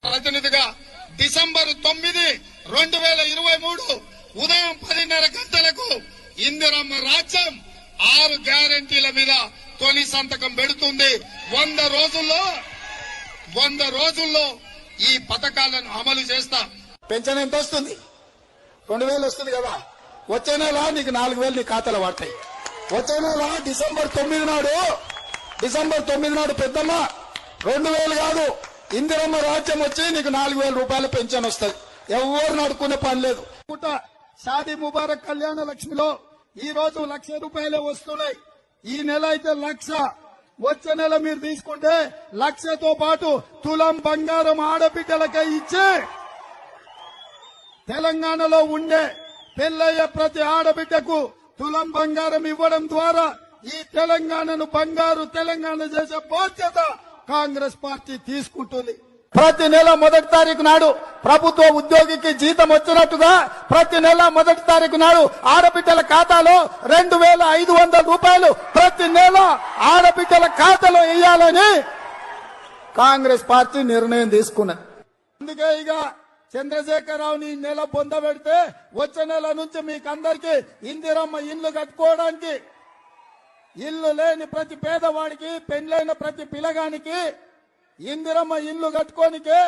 ప్రతినిధిగా డిసెంబర్ 9, 2023 ఉదయం 10:30 గంటలకు ఇందిరమ్మ రాజ్యం 6 గ్యారెంటీల మీద తొలి సంతకం పెడుతుంది. 100 రోజుల్లో ఈ పథకాలను అమలు చేస్తా. పెన్షన్ ఎంత వస్తుంది? 2000 వస్తుంది కదా. వచ్చే నెల నీకు 4000 నీ ఖాతాలో పడతాయి. వచ్చే నెల డిసెంబర్ 9 నాడు పెద్దమ్మ 2000 కాదు, ఇందిరమ్మ రాజ్యం వచ్చి నీకు 4000 రూపాయల పెన్షన్ వస్తుంది. ఎవరు నడుకునే పని లేదు. షాదీ ముబారక్ కళ్యాణ లక్ష్మిలో ఈ రోజు 1,00,000 రూపాయలే వస్తున్నాయి. ఈ నెల అయితే 1,00,000. వచ్చే నెల మీరు తీసుకుంటే 1,00,000తో పాటు తులం బంగారం ఆడబిడ్డలకే ఇచ్చి తెలంగాణలో ఉండే పెళ్లయ్యే ప్రతి ఆడబిడ్డకు తులం బంగారం ఇవ్వడం ద్వారా ఈ తెలంగాణను బంగారు తెలంగాణ చేసే బాధ్యత కాంగ్రెస్ పార్టీ తీసుకుంటుంది. ప్రతి నెల 1వ తారీఖు నాడు ప్రభుత్వ ఉద్యోగికి జీతం వచ్చినట్టుగా ప్రతి నెల 1వ తారీఖు నాడు ఆడబిడ్డల ఖాతాలో 2,500 రూపాయలు ప్రతి నెల ఆడబిడ్డల ఖాతాలో వేయాలని కాంగ్రెస్ పార్టీ నిర్ణయం తీసుకున్నది. అందుకే ఇక చంద్రశేఖరరావుని ఈ నెల పొందబెడితే వచ్చే నెల నుంచి మీకు అందరికీ ఇందిరమ్మ ఇల్లు కట్టుకోవడానికి, ఇల్లు లేని ప్రతి పేదవాడికి, పెండ్లైన ప్రతి పిల్లగానికి ఇందిరమ్మ ఇల్లు కట్టుకోనికే